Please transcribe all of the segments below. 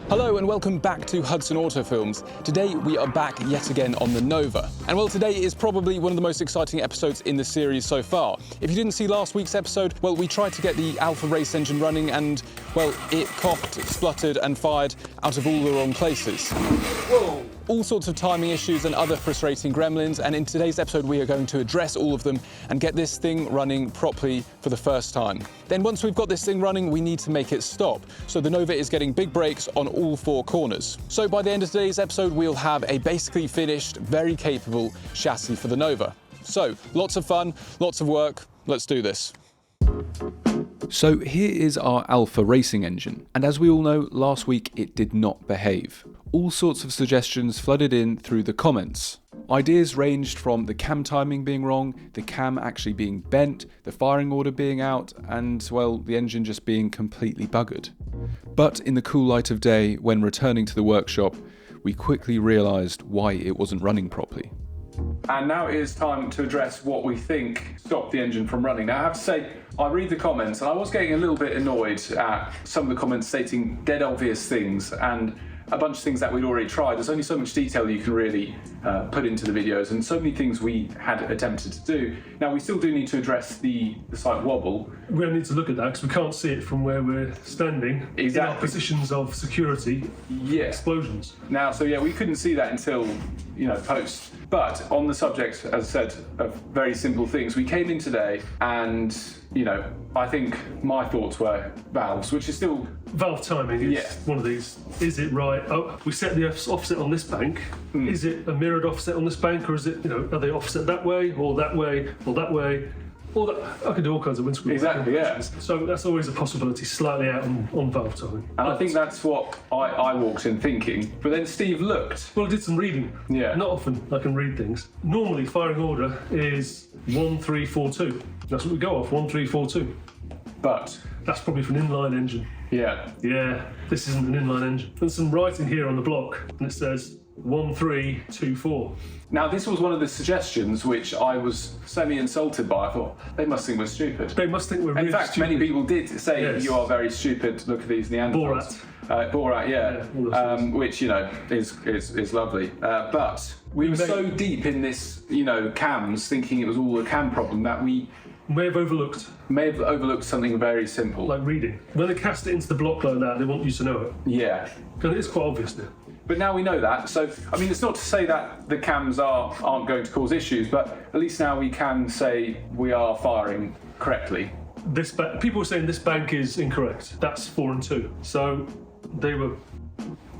Hello and welcome back to Hudson Auto Films. Today we are back yet again on the Nova. And well, today is probably one of the most exciting episodes in the series so far. If you didn't see last week's episode, well, we tried to get the Alpha race engine running and, well, it coughed, spluttered and fired out of all the wrong places. Whoa! All sorts of timing issues and other frustrating gremlins, and in today's episode we are going to address all of them and get this thing running properly for the first time. Then once we've got this thing running, we need to make it stop. So the Nova is getting big brakes on all four corners. So by the end of today's episode, we'll have a basically finished, very capable chassis for the Nova. So lots of fun, lots of work, let's do this. So here is our Alpha racing engine, and as we all know, last week it did not behave. All sorts of suggestions flooded in through the comments. Ideas ranged from the cam timing being wrong, the cam actually being bent, the firing order being out, and, well, the engine just being completely buggered. But in the cool light of day, when returning to the workshop, we quickly realised why it wasn't running properly. And now it is time to address what we think stopped the engine from running. Now I have to say, I read the comments and I was getting a little bit annoyed at some of the comments stating dead obvious things and a bunch of things that we'd already tried. There's only so much detail you can really put into the videos and so many things we had attempted to do. Now we still do need to address the slight wobble. We'll need to look at that because we can't see it from where we're standing. Exactly. In our positions of security. Yeah. Explosions. Now, so yeah, we couldn't see that until, post. But on the subject, as I said, of very simple things, we came in today and, I think my thoughts were valves, which is still... Valve timing is one of these. Is it right? Oh, we set the offset on this bank. Is it a mirrored offset on this bank, or is it, are they offset that way, or that way, or that way? Or that, I could do all kinds of windscreen. Exactly, yeah. So that's always a possibility, slightly out on valve timing. And I think that's what I walked in thinking. But then Steve looked. Well, I did some reading. Yeah. Not often I can read things. Normally, firing order is 1342. That's what we go off, 1342. But that's probably for an inline engine. Yeah. Yeah, this isn't an inline engine. There's some writing here on the block, and it says 1324. Now, this was one of the suggestions which I was semi-insulted by. I thought, they must think we're stupid. They must think we're really In fact, stupid. many people did say, Yes. You are very stupid, look at these Neanderthals. Borat, yeah. Which, is lovely. But we were so deep in this, cams, thinking it was all a cam problem, that we may have overlooked something very simple. Like reading. When they cast it into the block like that, they want you to know it. Yeah. Because it's quite obvious now. But now we know that, so, it's not to say that the cams aren't going to cause issues, but at least now we can say we are firing correctly. People were saying this bank is incorrect. That's 4 and 2. So they were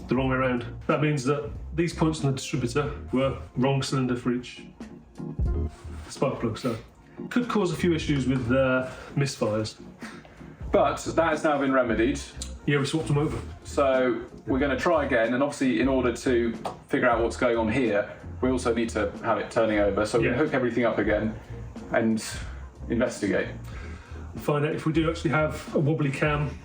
the wrong way around. That means that these points on the distributor were wrong cylinder for each spark plug, so could cause a few issues with misfires. But that has now been remedied. Yeah, we swapped them over. So we're going to try again, and obviously in order to figure out what's going on here, we also need to have it turning over. So we're going to hook everything up again and investigate. Find out if we do actually have a wobbly cam,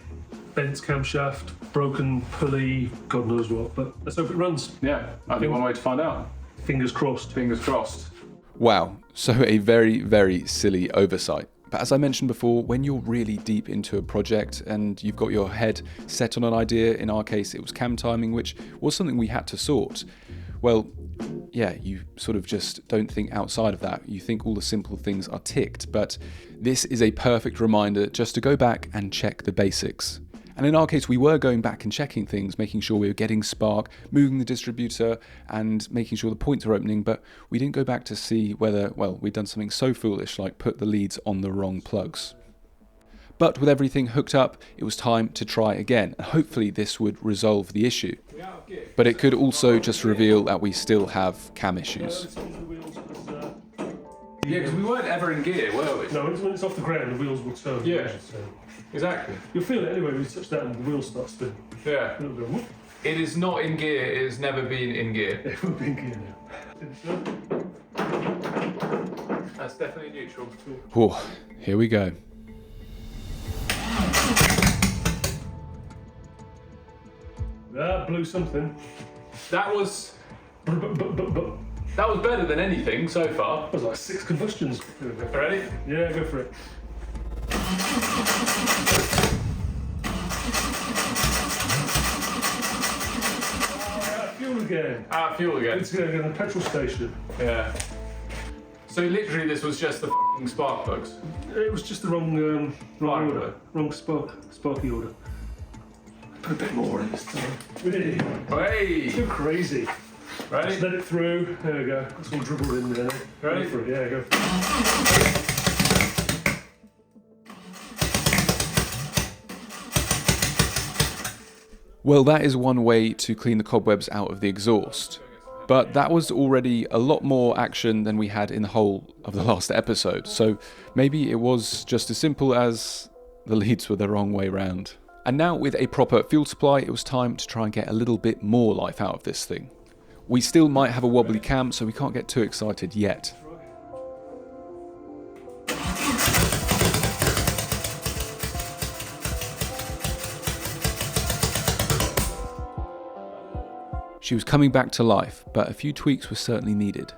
bent camshaft, broken pulley, God knows what, but let's hope it runs. Yeah, I think one way to find out. Fingers crossed. Fingers crossed. Wow, so a very, very silly oversight. But as I mentioned before, when you're really deep into a project and you've got your head set on an idea, in our case it was cam timing, which was something we had to sort, well, yeah, you sort of just don't think outside of that. You think all the simple things are ticked, but this is a perfect reminder just to go back and check the basics. And in our case, we were going back and checking things, making sure we were getting spark, moving the distributor, and making sure the points were opening, but we didn't go back to see whether, well, we'd done something so foolish like put the leads on the wrong plugs. But with everything hooked up, it was time to try again, and hopefully this would resolve the issue. But it could also just reveal that we still have cam issues. Yeah, because we weren't ever in gear, were we? No, when it's off the ground, the wheels will turn. Yeah. Exactly. You'll feel it anyway when you touch that and the wheel starts spinning. Yeah. It'll go, whoop. It is not in gear, it has never been in gear. It will be in gear now. That's definitely neutral. Oh, here we go. That blew something. That was But. that was better than anything so far. That was like 6 combustions. Ready? Yeah, go for it. again. Fuel again. It's going to go to the petrol station. Yeah. So literally this was just the f***ing spark plugs. It was just the wrong Fire order. Wrong sparky order. Put a bit more in this time. Really? Hey! Too crazy. Ready? Just let it through. There we go. It's all dribbled in there. Ready? Go for it. Yeah, go. Well, that is one way to clean the cobwebs out of the exhaust. But that was already a lot more action than we had in the whole of the last episode, so maybe it was just as simple as the leads were the wrong way round. And now with a proper fuel supply, it was time to try and get a little bit more life out of this thing. We still might have a wobbly cam, so we can't get too excited yet. She was coming back to life, but a few tweaks were certainly needed.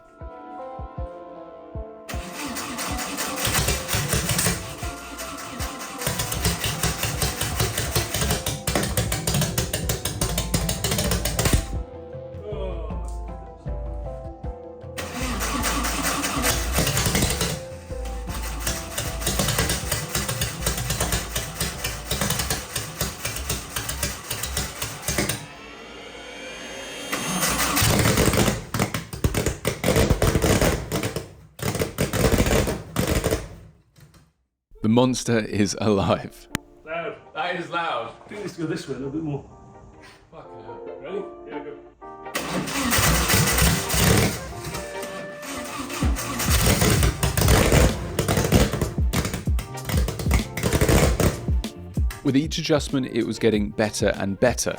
The monster is alive. Loud. That is loud. I think it needs to go this way a little bit more. Fucking hell. Ready? Yeah, go. With each adjustment, it was getting better and better.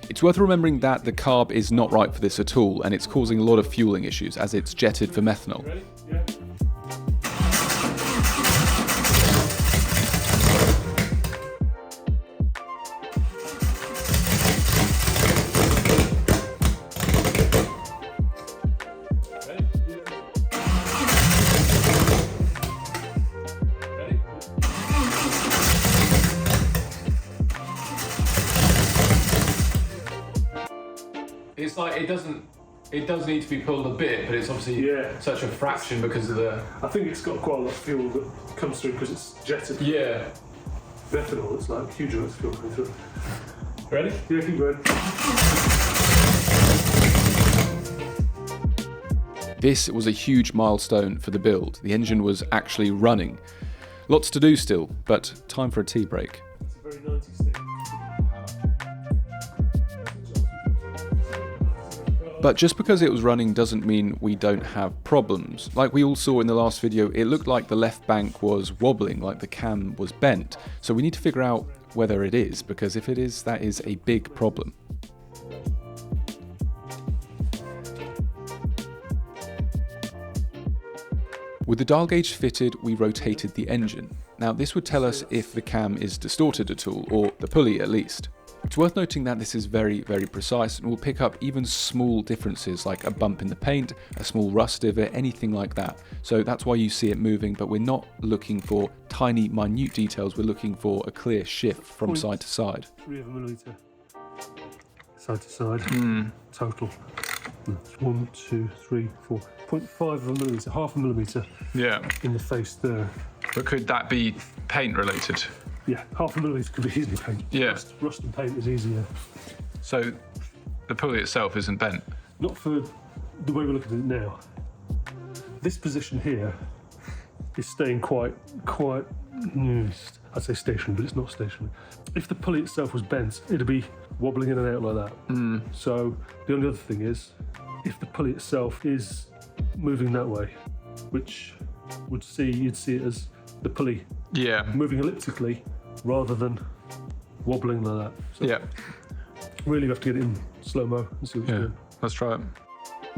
It's worth remembering that the carb is not right for this at all, and it's causing a lot of fueling issues as it's jetted for methanol. Ready? Yeah. It's like it does need to be pulled a bit, but it's obviously such a fraction because of the... I think it's got quite a lot of fuel that comes through because it's jetted. Yeah. Methanol, it's like huge amounts of fuel coming through. Ready? Yeah, keep going. This was a huge milestone for the build. The engine was actually running. Lots to do still, but time for a tea break. It's a very 90s thing. But just because it was running doesn't mean we don't have problems. Like we all saw in the last video, it looked like the left bank was wobbling, like the cam was bent. So we need to figure out whether it is, because if it is, that is a big problem. With the dial gauge fitted, we rotated the engine. Now this would tell us if the cam is distorted at all, or the pulley at least. It's worth noting that this is very, very precise and will pick up even small differences like a bump in the paint, a small rust divot, anything like that. So that's why you see it moving, but we're not looking for tiny, minute details, we're looking for a clear shift from side to side. 3 of a millimetre. Side to side. Total. That's 1, 2, 3, 4. 0.5 of a millimetre, half a millimetre Yeah. in the face there. But could that be paint related? Yeah, half a millimetre could be easily paint. Yeah. Rust and paint is easier. So the pulley itself isn't bent? Not for the way we're looking at it now. This position here is staying quite, I'd say stationary, but it's not stationary. If the pulley itself was bent, it'd be wobbling in and out like that. So the only other thing is, if the pulley itself is moving that way, which you'd see it as the pulley moving elliptically rather than wobbling like that. So really you have to get it in slow-mo and see what's doing. Let's try it.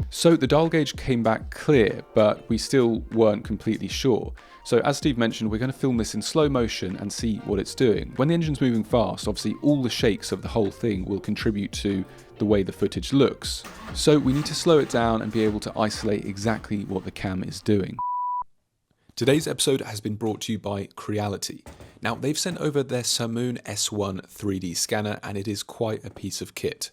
So the dial gauge came back clear, but we still weren't completely sure. So as Steve mentioned, we're going to film this in slow motion and see what it's doing. When the engine's moving fast, obviously all the shakes of the whole thing will contribute to the way the footage looks. So we need to slow it down and be able to isolate exactly what the cam is doing. Today's episode has been brought to you by Creality. Now, they've sent over their Samoon S1 3D scanner, and it is quite a piece of kit.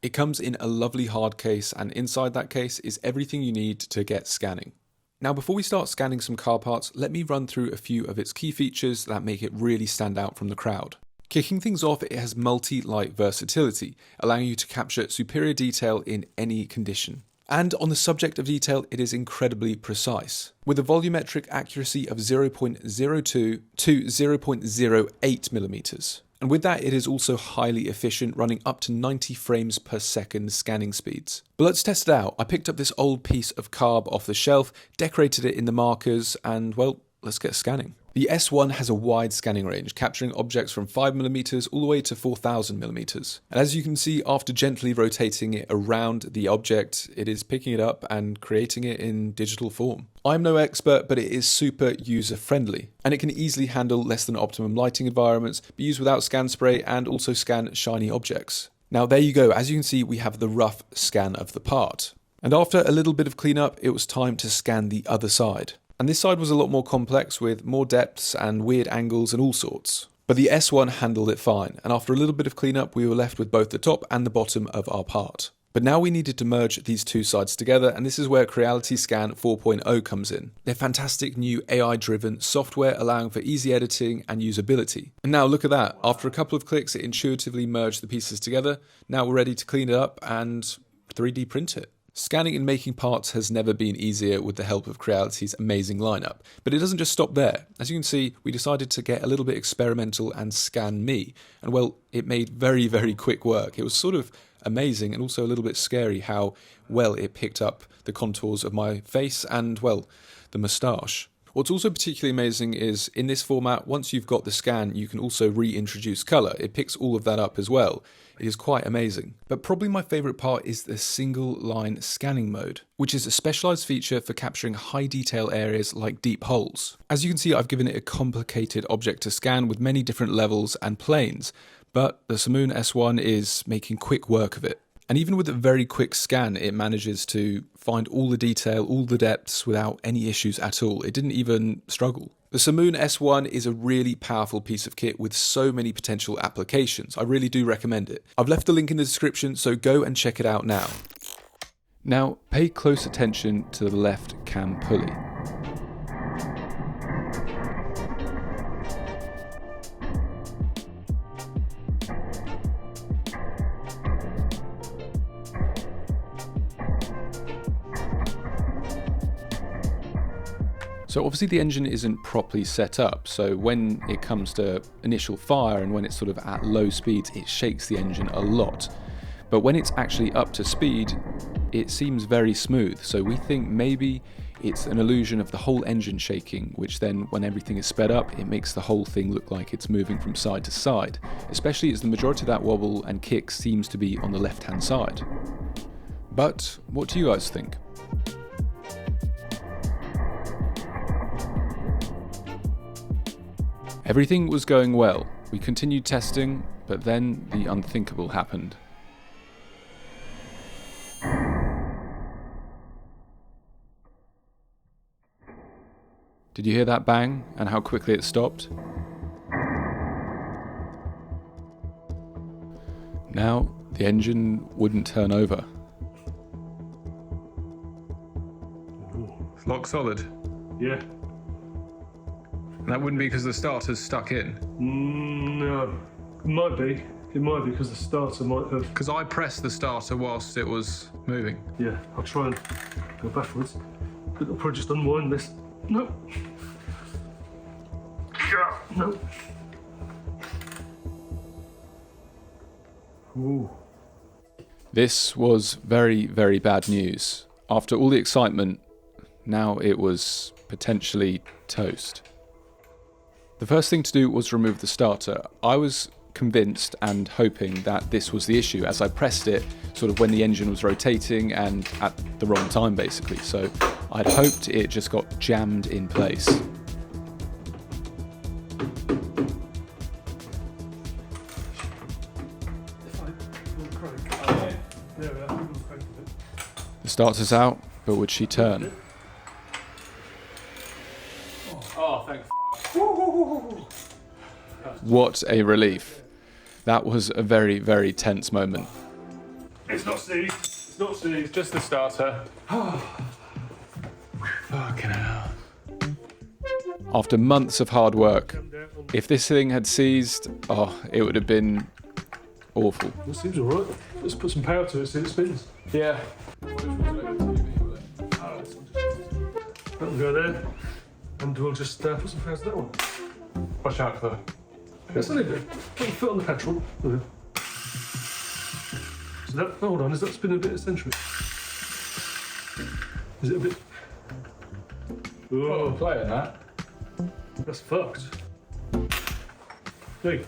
It comes in a lovely hard case, and inside that case is everything you need to get scanning. Now, before we start scanning some car parts, let me run through a few of its key features that make it really stand out from the crowd. Kicking things off, it has multi-light versatility, allowing you to capture superior detail in any condition. And on the subject of detail, it is incredibly precise, with a volumetric accuracy of 0.02 to 0.08mm. And with that, it is also highly efficient, running up to 90 frames per second scanning speeds. But let's test it out. I picked up this old piece of carb off the shelf, decorated it in the markers, and well, let's get scanning. The S1 has a wide scanning range, capturing objects from 5mm all the way to 4000mm. And as you can see, after gently rotating it around the object, it is picking it up and creating it in digital form. I'm no expert, but it is super user-friendly, and it can easily handle less than optimum lighting environments, be used without scan spray, and also scan shiny objects. Now there you go, as you can see, we have the rough scan of the part. And after a little bit of cleanup, it was time to scan the other side. And this side was a lot more complex, with more depths and weird angles and all sorts. But the S1 handled it fine, and after a little bit of cleanup, we were left with both the top and the bottom of our part. But now we needed to merge these two sides together, and this is where Creality Scan 4.0 comes in. Their fantastic new AI-driven software allowing for easy editing and usability. And now look at that, after a couple of clicks, it intuitively merged the pieces together. Now we're ready to clean it up and 3D print it. Scanning and making parts has never been easier with the help of Creality's amazing lineup. But it doesn't just stop there. As you can see, we decided to get a little bit experimental and scan me. And well, it made very, very quick work. It was sort of amazing and also a little bit scary how well it picked up the contours of my face and, well, the moustache. What's also particularly amazing is in this format, once you've got the scan, you can also reintroduce colour. It picks all of that up as well. It is quite amazing. But probably my favourite part is the single line scanning mode, which is a specialised feature for capturing high detail areas like deep holes. As you can see, I've given it a complicated object to scan with many different levels and planes, but the Simoon S1 is making quick work of it. And even with a very quick scan, it manages to find all the detail, all the depths without any issues at all. It didn't even struggle. The Simoon S1 is a really powerful piece of kit with so many potential applications. I really do recommend it. I've left the link in the description, so go and check it out now. Now, pay close attention to the left cam pulley. So obviously the engine isn't properly set up, so when it comes to initial fire and when it's sort of at low speeds, it shakes the engine a lot. But when it's actually up to speed, it seems very smooth, so we think maybe it's an illusion of the whole engine shaking, which then when everything is sped up, it makes the whole thing look like it's moving from side to side, especially as the majority of that wobble and kick seems to be on the left-hand side. But what do you guys think? Everything was going well. We continued testing, but then the unthinkable happened. Did you hear that bang and how quickly it stopped? Now, the engine wouldn't turn over. Lock solid. Yeah. And that wouldn't be because the starter's stuck in. No. It might be. It might be because the starter might have... Because I pressed the starter whilst it was moving. Yeah, I'll try and go backwards. But I'll probably just unwind this. No. No. Ooh. This was very, very bad news. After all the excitement, now it was potentially toast. The first thing to do was remove the starter. I was convinced and hoping that this was the issue as I pressed it sort of when the engine was rotating and at the wrong time basically. So I'd hoped it just got jammed in place. The starter's out, but would she turn? Oh, thank What a relief. That was a very, very tense moment. It's not seized. It's not seized. Just the starter. Fucking hell. After months of hard work, if this thing had seized, it would have been awful. That seems alright. Let's put some power to it, see if it spins. Yeah. That will go there, and we'll just put some power to that one. Watch out for It's only a bit. Put your foot on the petrol. Okay. So that, hold on, is that spinning a bit eccentric? Is it a bit... Oh, playing that. That's fucked. Hey,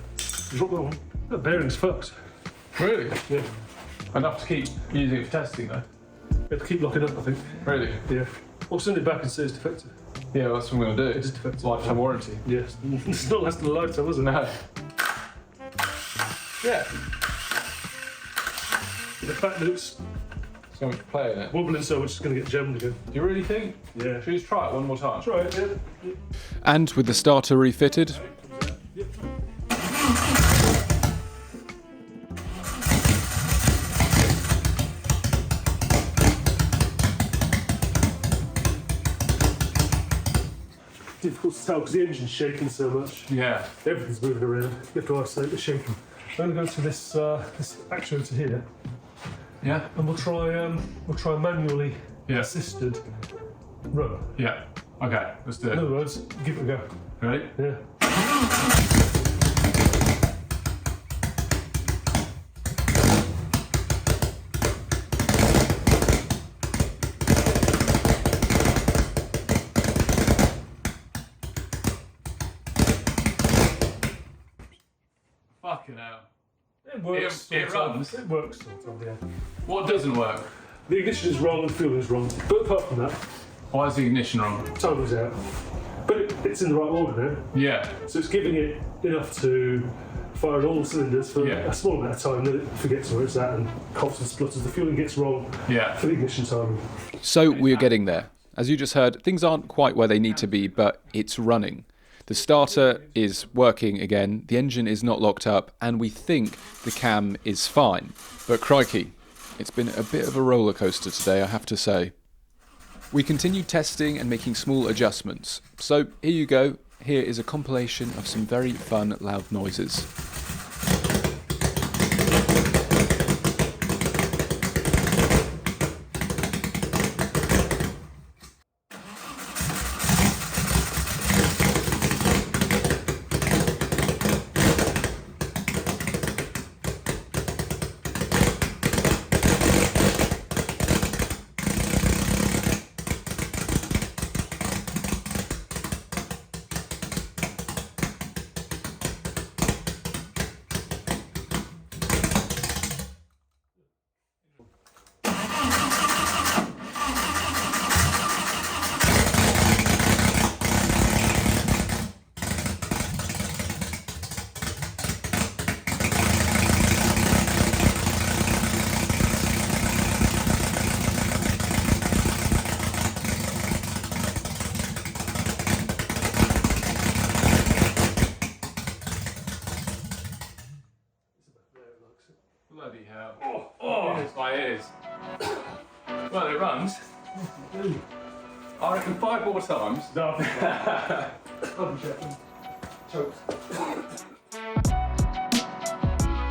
drop that one. That bearing's fucked. Really? Yeah. Enough to keep using it for testing, though. You have to keep locking up, I think. Really? Yeah. Or send it back and say it's defective. Yeah, that's what I'm going to do. It is defective. Lifetime warranty. Yes. It's not lasting a lifetime, is it? No. Yeah. The fact that it's So much play in it. wobbling so much it's going to get jammed again. Do you really think? Yeah. Should we just try it one more time? Try it, yeah. And with the starter refitted, Difficult to tell because the engine's shaking so much. yeah. Everything's moving around. You have to isolate the shaking. I'm going to go to this this actuator here, Yeah? and we'll try manually Yeah. assisted run. Yeah. Okay, let's do In it. other words, give it a go. Ready? Yeah. Fucking hell. It works. It sort of. runs. It works, sort of, yeah. What doesn't work? The ignition is wrong and fuel is wrong. But apart from that, Why is the ignition wrong? timing's out. But it's in the right order now. Yeah. So it's giving it enough to fire on all cylinders for Yeah. a small amount of time, then it forgets where it's at and coughs and splutters. The fueling gets wrong Yeah. for the ignition timing. So we're getting there. As you just heard, things aren't quite where they need to be, but it's running. The starter is working again, the engine is not locked up, and we think the cam is fine. But crikey, it's been a bit of a roller coaster today, I have to say. We continued testing and making small adjustments. So here you go. Here is a compilation of some very fun loud noises. Bloody hell. Oh, it's my ears. Well, it runs. I reckon 5 more times.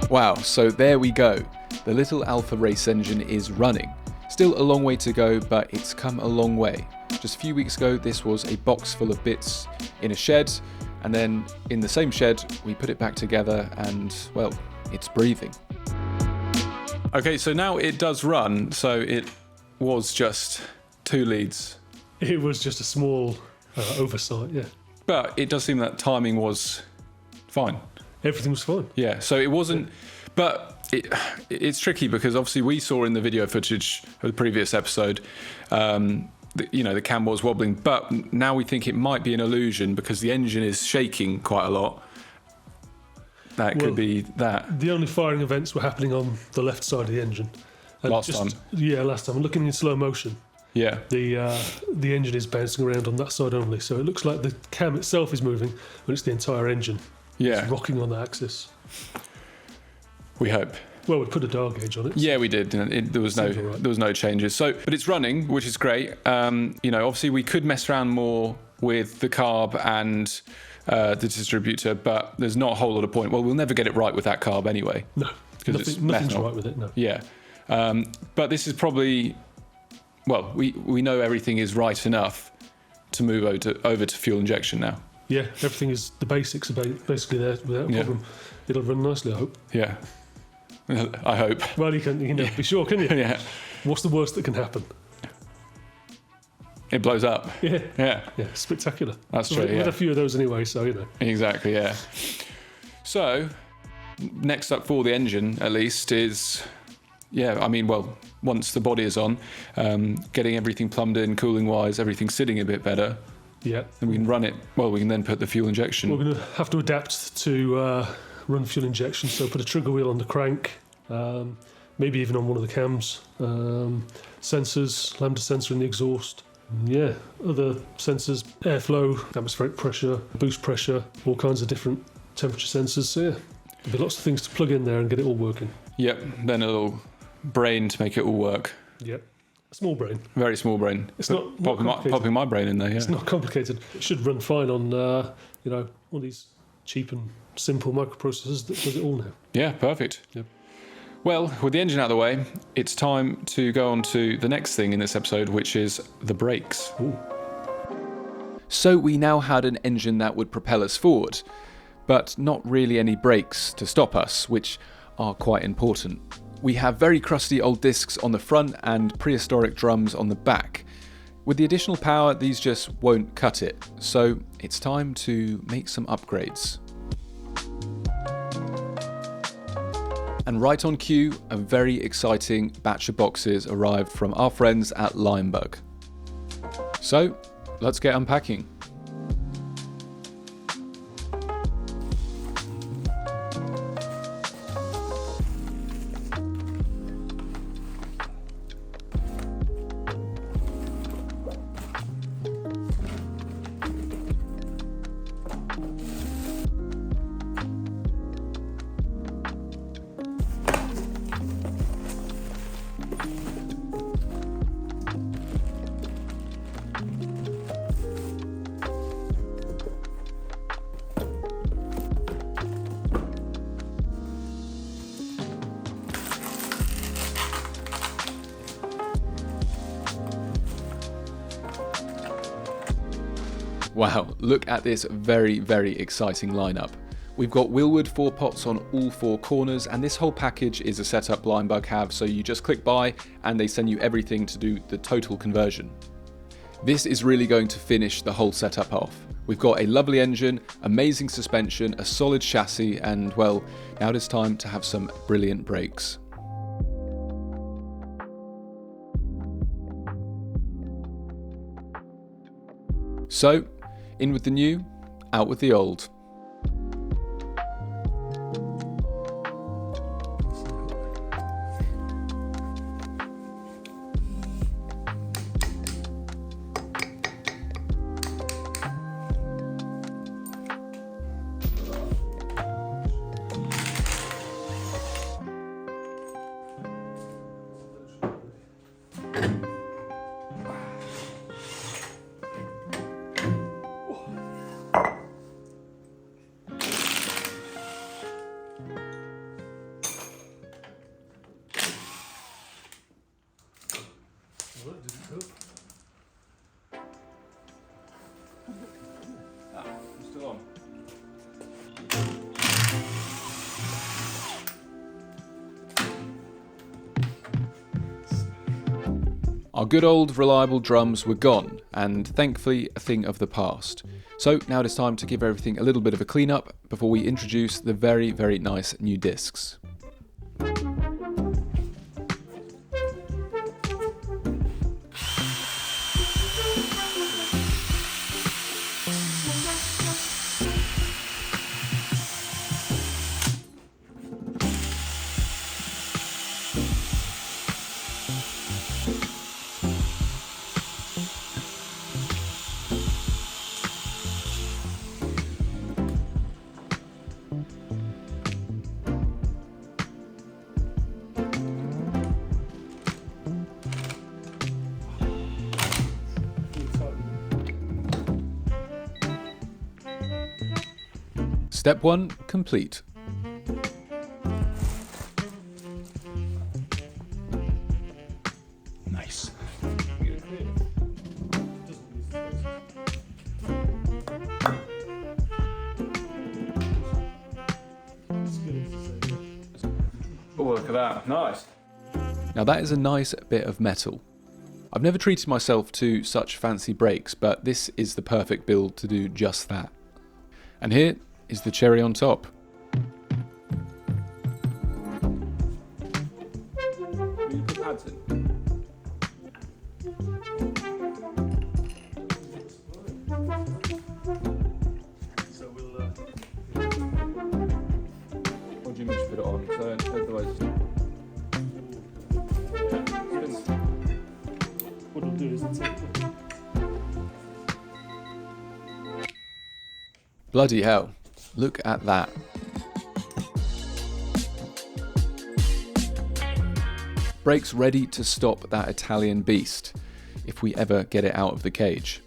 Wow, so there we go. The little Alpha race engine is running. Still a long way to go, but it's come a long way. Just a few weeks ago, this was a box full of bits in a shed, and then in the same shed, we put it back together and, well, it's breathing. Okay, so now it does run, so it was just 2 leads. It was just a small oversight, yeah. But it does seem that timing was fine. Everything was fine. Yeah, so it wasn't, but it's tricky because obviously we saw in the video footage of the previous episode, the cam was wobbling, but now we think it might be an illusion because the engine is shaking quite a lot. That could be that. The only firing events were happening on the left side of the engine. And Last time. Yeah, last time. Looking in slow motion, Yeah. the engine is bouncing around on that side only. So it looks like the cam itself is moving, but it's the entire engine. Yeah. It's rocking on the axis. We hope. Well, we put a dial gauge on it. Yeah, we did. There was Seems all right. no changes. So, but it's running, which is great. Obviously we could mess around more with the carb and the distributor, but there's not a whole lot of point. Well, we'll never get it right with that carb anyway. No, because nothing's right with it. No. Yeah, but this is probably, well, we know everything is right enough to move over to fuel injection now. Yeah, everything is, the basics are basically there without a problem. It'll run nicely, I hope. Yeah, I hope. Well, you can never be sure, can you? Yeah, What's the worst that can happen? it blows up. Yeah. Yeah, Spectacular. that's true. We had Yeah, a few of those anyway, so you know. exactly. Yeah. So, next up for the engine, at least, is once the body is on, getting everything plumbed in, cooling wise, everything sitting a bit better. Yeah. And we can run it. Well, we can then put the fuel injection. We're going to have to adapt to run fuel injection, so put a trigger wheel on the crank, maybe even on one of the cams, sensors, lambda sensor in the exhaust. Yeah, other sensors, airflow, atmospheric pressure, boost pressure, all kinds of different temperature sensors. So yeah, there'll be lots of things to plug in there and get it all working. Yep. Then a little brain to make it all work. Yep. Small brain. Very small brain. It's not complicated. Popping my brain in there. Yeah. It's not complicated. It should run fine on all these cheap and simple microprocessors that does it all now. Yeah. Perfect. Yep. Well, with the engine out of the way, it's time to go on to the next thing in this episode, which is the brakes. Ooh. So we now had an engine that would propel us forward, but not really any brakes to stop us, which are quite important. We have very crusty old discs on the front and prehistoric drums on the back. With the additional power, these just won't cut it, so it's time to make some upgrades. And right on cue, a very exciting batch of boxes arrived from our friends at Limebug. So, let's get unpacking. Wow, look at this very, very exciting lineup. We've got Wilwood 4 pots on all 4 corners, and this whole package is a setup Limebug have, so you just click buy and they send you everything to do the total conversion. This is really going to finish the whole setup off. We've got a lovely engine, amazing suspension, a solid chassis, and well, now it is time to have some brilliant brakes. So, in with the new, out with the old. Our good old reliable drums were gone, and thankfully a thing of the past. So now it is time to give everything a little bit of a clean up before we introduce the very, very nice new discs. Step 1 complete. Nice. Oh, look at that. Nice. Now that is a nice bit of metal. I've never treated myself to such fancy brakes, but this is the perfect build to do just that. And here is the cherry on top. Will you put pads in? So we'll. Or do you mean just put it on? So otherwise. What we'll do is Bloody hell, look at that. Brakes ready to stop that Italian beast, if we ever get it out of the cage.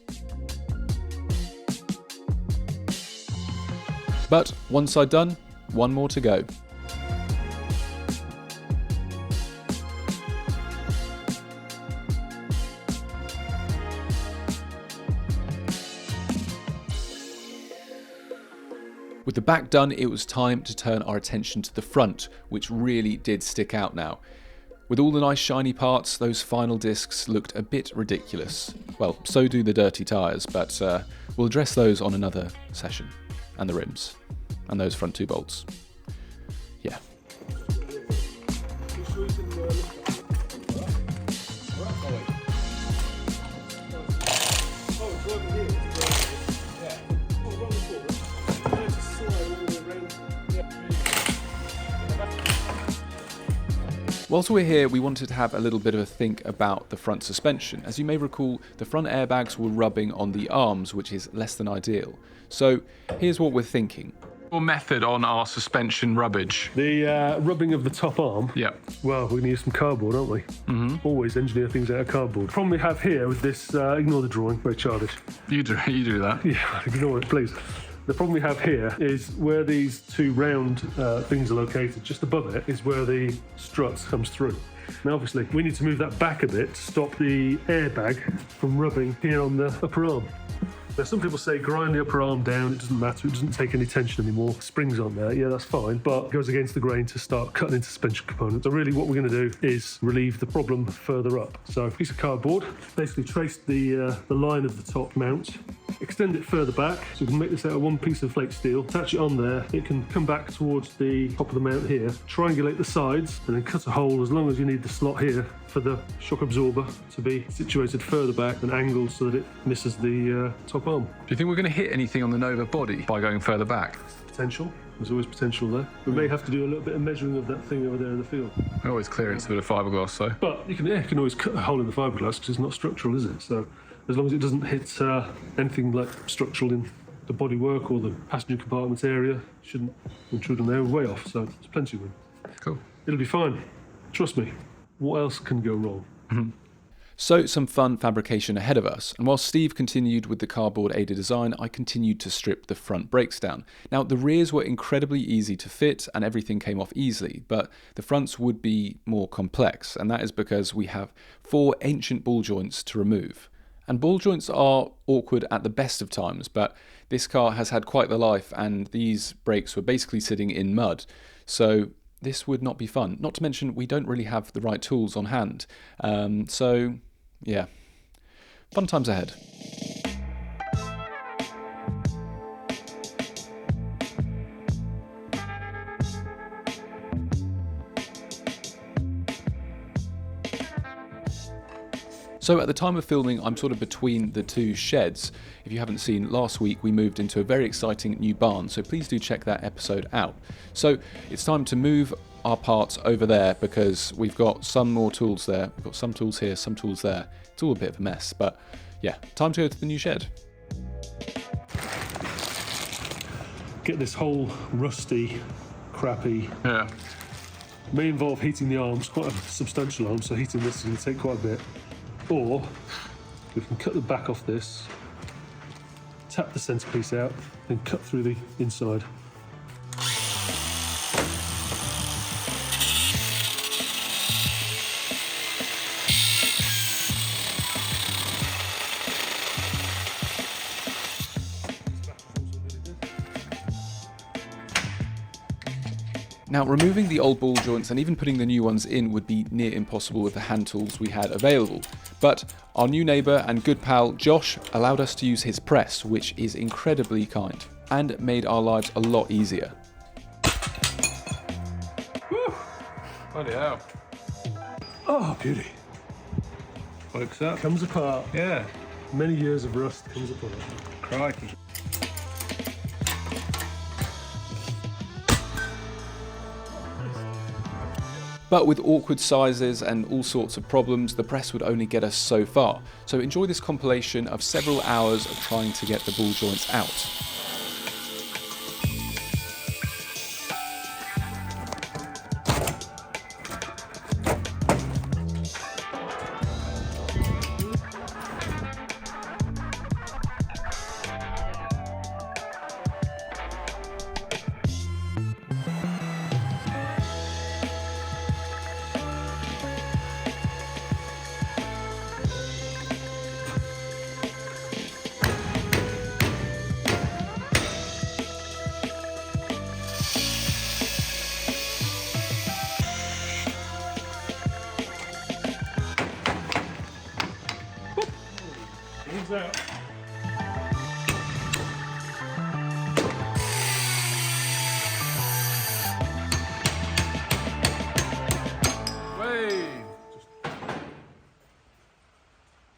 But one side done, one more to go. With the back done, it was time to turn our attention to the front, which really did stick out now. With all the nice shiny parts, those final discs looked a bit ridiculous. Well, so do the dirty tyres, but we'll address those on another session. And the rims. And those front two bolts. Yeah. Whilst we're here, we wanted to have a little bit of a think about the front suspension. As you may recall, the front airbags were rubbing on the arms, which is less than ideal. So here's what we're thinking. Or method on our suspension rubbage. the rubbing of the top arm. Yeah. Well, we're going to use some cardboard, aren't we? Mm-hmm. Always engineer things out of cardboard. The problem we have here with this, ignore the drawing, very childish. You do that. Yeah, ignore it, please. The problem we have here is where these two round things are located, just above it is where the strut comes through. Now obviously we need to move that back a bit to stop the airbag from rubbing here on the upper arm. Now some people say grind the upper arm down, it doesn't matter, it doesn't take any tension anymore, springs on there, yeah that's fine, but it goes against the grain to start cutting into suspension components. So really what we're going to do is relieve the problem further up. So a piece of cardboard, basically trace the line of the top mount, extend it further back, so we can make this out of one piece of flake steel, attach it on there, it can come back towards the top of the mount here, triangulate the sides, and then cut a hole as long as you need the slot here for the shock absorber to be situated further back and angled so that it misses the top arm. Do you think we're going to hit anything on the Nova body by going further back? Potential. There's always potential there. We may have to do a little bit of measuring of that thing over there in the field. We always clear it's a bit of fiberglass, so. But you can always cut a hole in the fiberglass because it's not structural, is it? So as long as it doesn't hit anything like structural in the bodywork or the passenger compartment area, shouldn't intrude on there. We're way off, so there's plenty of room. Cool. It'll be fine. Trust me. What else can go wrong? Mm-hmm. So some fun fabrication ahead of us, and while Steve continued with the cardboard aided design, I continued to strip the front brakes down. Now the rears were incredibly easy to fit and everything came off easily, but the fronts would be more complex, and that is because we have 4 ancient ball joints to remove. And ball joints are awkward at the best of times, but this car has had quite the life and these brakes were basically sitting in mud. So this would not be fun. Not to mention we don't really have the right tools on hand. So yeah, fun times ahead. So at the time of filming, I'm sort of between the two sheds. If you haven't seen, last week we moved into a very exciting new barn, so please do check that episode out. So it's time to move our parts over there because we've got some more tools there. We've got some tools here, some tools there. It's all a bit of a mess, but yeah, time to go to the new shed. Get this whole rusty, crappy. Yeah. May involve heating the arms, quite a substantial arm, so heating this is going to take quite a bit. Or we can cut the back off this, tap the centrepiece out, and cut through the inside. Now, removing the old ball joints and even putting the new ones in would be near impossible with the hand tools we had available. But our new neighbour and good pal Josh allowed us to use his press, which is incredibly kind, and made our lives a lot easier. Woo! Bloody hell. Oh, beauty. Works up. Comes apart. Yeah. Many years of rust comes apart. Crikey. But with awkward sizes and all sorts of problems, the press would only get us so far. So enjoy this compilation of several hours of trying to get the ball joints out. He's out. Way!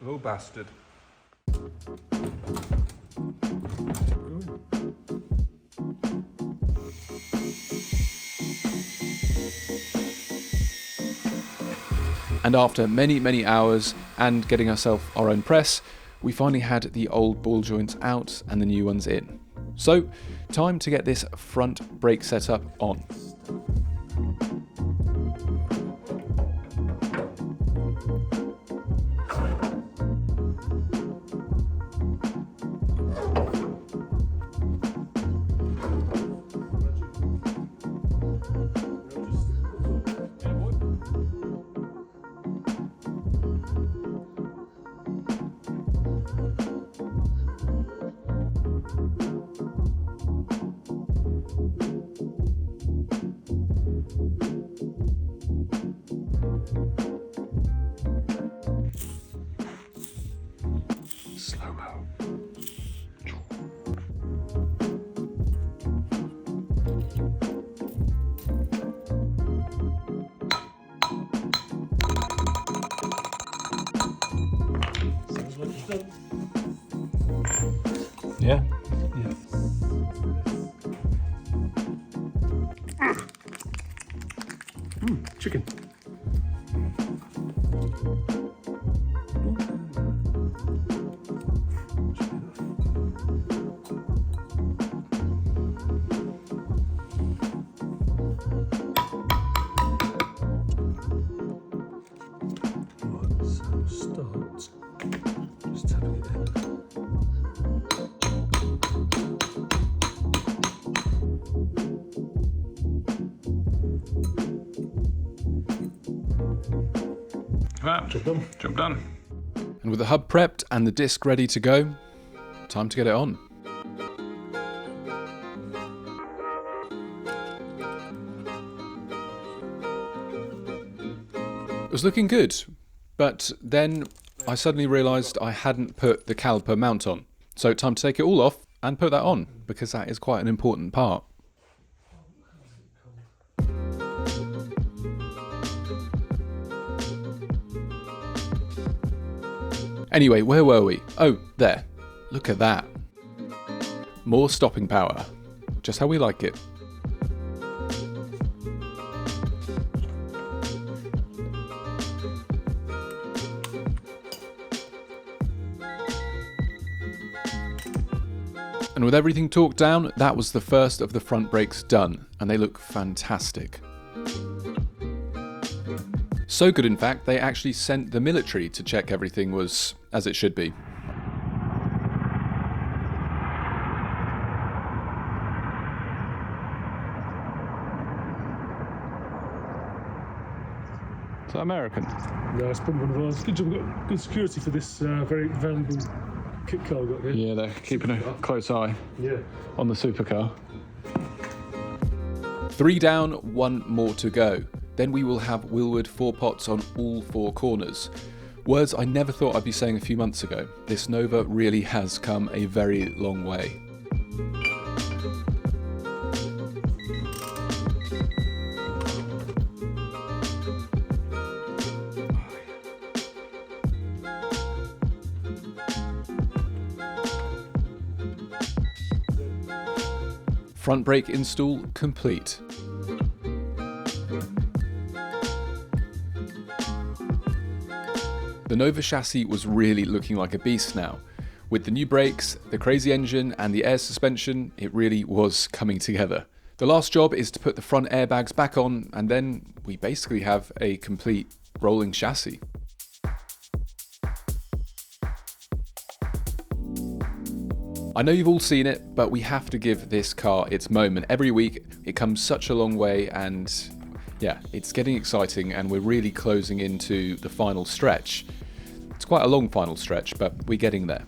Little bastard. And after many, many hours and getting ourselves our own press, we finally had the old ball joints out and the new ones in. So, time to get this front brake setup on. Slow-mo. Sounds like it's done. Yeah. Yeah. Chicken. Right, so start just tapping it in. Job done. Job done. And with the hub prepped and the disc ready to go, time to get it on. It was looking good, but then I suddenly realised I hadn't put the caliper mount on. So time to take it all off and put that on, because that is quite an important part. Anyway, where were we? Oh, there. Look at that. More stopping power. Just how we like it. And with everything torqued down, that was the first of the front brakes done, and they look fantastic. So good, in fact, they actually sent the military to check everything was as it should be. Is that American? No, it's probably one of ours. Good job, we've got good security for this very valuable kit car we've got here. Yeah, they're keeping a close eye Yeah. on the supercar. 3 down, 1 more to go. Then we will have Wilwood 4 pots on all 4 corners. Words I never thought I'd be saying a few months ago. This Nova really has come a very long way. Front brake install complete. The Nova chassis was really looking like a beast now. With the new brakes, the crazy engine and the air suspension, it really was coming together. The last job is to put the front airbags back on, and then we basically have a complete rolling chassis. I know you've all seen it, but we have to give this car its moment. Every week it comes such a long way, and yeah, it's getting exciting, and we're really closing into the final stretch. It's quite a long final stretch, but we're getting there.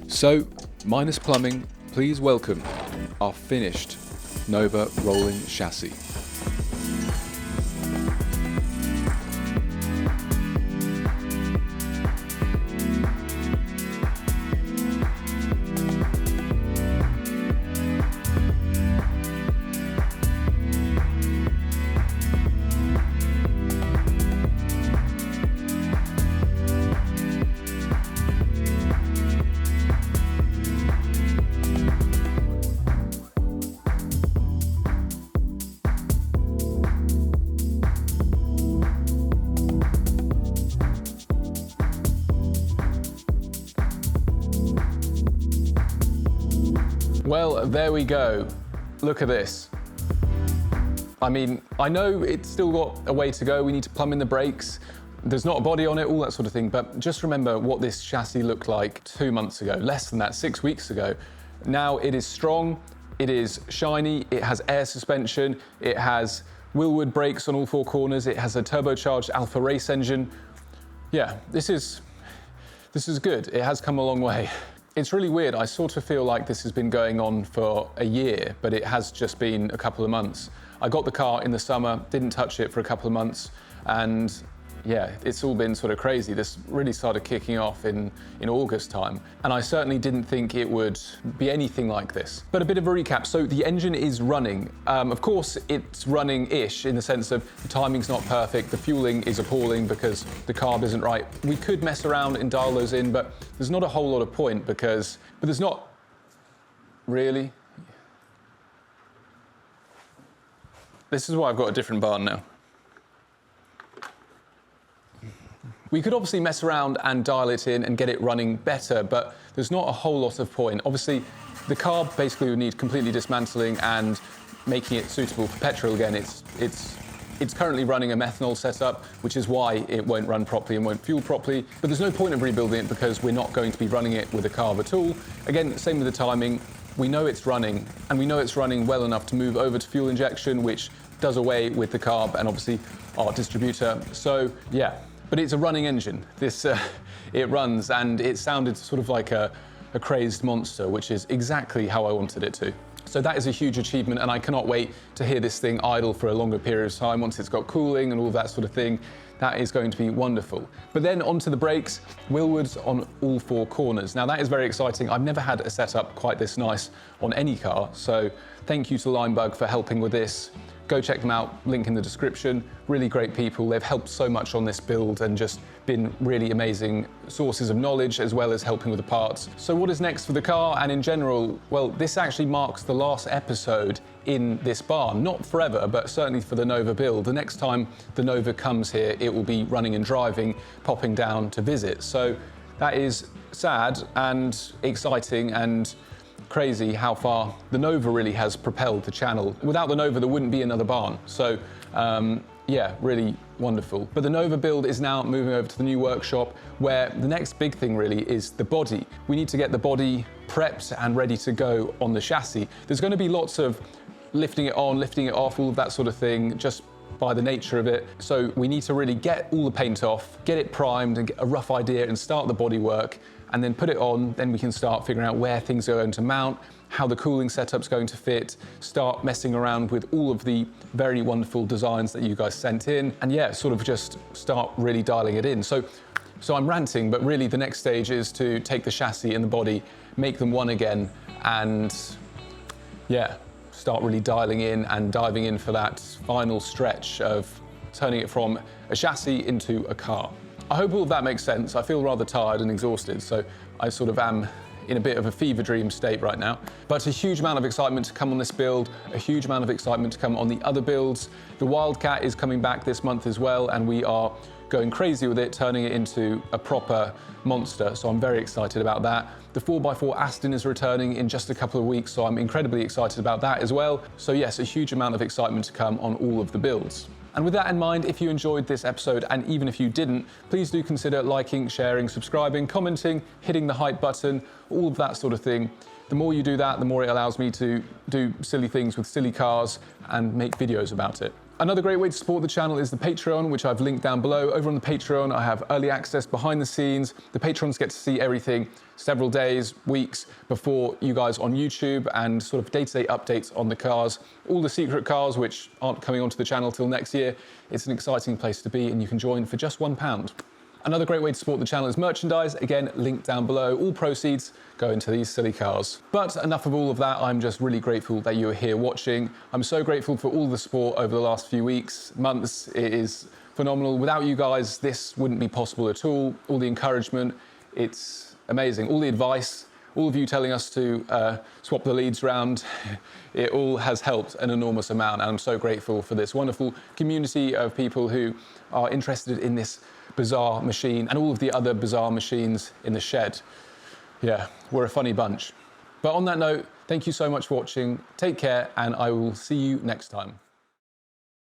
So, minus plumbing, please welcome our finished Nova rolling chassis. Well, there we go. Look at this. I mean, I know it's still got a way to go. We need to plumb in the brakes. There's not a body on it, all that sort of thing. But just remember what this chassis looked like 2 months ago, less than that, 6 weeks ago. Now it is strong, it is shiny, it has air suspension, it has Wilwood brakes on all 4 corners, it has a turbocharged Alpha race engine. Yeah, this is good. It has come a long way. It's really weird. I sort of feel like this has been going on for a year, but it has just been a couple of months. I got the car in the summer, didn't touch it for a couple of months, and yeah, it's all been sort of crazy. This really started kicking off in August time, and I certainly didn't think it would be anything like this. But a bit of a recap. So the engine is running. Of course, it's running-ish in the sense of the timing's not perfect, the fueling is appalling because the carb isn't right. We could mess around and dial those in, but there's not a whole lot of point but there's not really. This is why I've got a different barn now. We could obviously mess around and dial it in and get it running better, but there's not a whole lot of point. Obviously, the carb basically would need completely dismantling and making it suitable for petrol again. It's currently running a methanol setup, which is why it won't run properly and won't fuel properly. But there's no point of rebuilding it because we're not going to be running it with a carb at all. Again, same with the timing. We know it's running, and we know it's running well enough to move over to fuel injection, which does away with the carb and obviously our distributor. So yeah. But it's a running engine. It runs, and it sounded sort of like a crazed monster, which is exactly how I wanted it to. So that is a huge achievement, and I cannot wait to hear this thing idle for a longer period of time once it's got cooling and all that sort of thing. That is going to be wonderful. But then onto the brakes, Wilwoods on all 4 corners. Now that is very exciting. I've never had a setup quite this nice on any car, so thank you to Linebug for helping with this. Go check them out, link in the description. Really great people. They've helped so much on this build and just been really amazing sources of knowledge as well as helping with the parts. So what is next for the car and in general? Well, this actually marks the last episode in this barn. Not forever, but certainly for the Nova build. The next time the Nova comes here, it will be running and driving, popping down to visit. So that is sad and exciting and crazy how far the Nova really has propelled the channel. Without the Nova, there wouldn't be another barn. So yeah, really wonderful. But the Nova build is now moving over to the new workshop where the next big thing really is the body. We need to get the body prepped and ready to go on the chassis. There's going to be lots of lifting it on, lifting it off, all of that sort of thing, just by the nature of it. So we need to really get all the paint off, get it primed and get a rough idea and start the body work. and then put it on. Then we can start figuring out where things are going to mount, how the cooling setup's going to fit, start messing around with all of the very wonderful designs that you guys sent in, and yeah, sort of just start really dialing it in. So I'm ranting, but really the next stage is to take the chassis and the body, make them one again, and yeah, start really dialing in and diving in for that final stretch of turning it from a chassis into a car. I hope all of that makes sense. I feel rather tired and exhausted, so I sort of am in a bit of a fever dream state right now. But a huge amount of excitement to come on this build, a huge amount of excitement to come on the other builds. The Wildcat is coming back this month as well, and we are going crazy with it, turning it into a proper monster, so I'm very excited about that. The 4x4 Aston is returning in just a couple of weeks, so I'm incredibly excited about that as well. So yes, a huge amount of excitement to come on all of the builds. And with that in mind, if you enjoyed this episode, and even if you didn't, please do consider liking, sharing, subscribing, commenting, hitting the hype button, all of that sort of thing. The more you do that, the more it allows me to do silly things with silly cars and make videos about it. Another great way to support the channel is the Patreon, which I've linked down below. Over on the Patreon, I have early access behind the scenes. The patrons get to see everything several days, weeks before you guys on YouTube, and sort of day-to-day updates on the cars. All the secret cars, which aren't coming onto the channel till next year. It's an exciting place to be, and you can join for just £1. Another great way to support the channel is merchandise, again, linked down below. All proceeds go into these silly cars. But enough of all of that, I'm just really grateful that you are here watching. I'm so grateful for all the support over the last few weeks, months. It is phenomenal. Without you guys, this wouldn't be possible at all. All the encouragement, it's amazing. All the advice, all of you telling us to swap the leads around, it all has helped an enormous amount, and I'm so grateful for this wonderful community of people who are interested in this bizarre machine and all of the other bizarre machines in the shed. Yeah, we're a funny bunch. But on that note, thank you so much for watching, take care, and I will see you next time.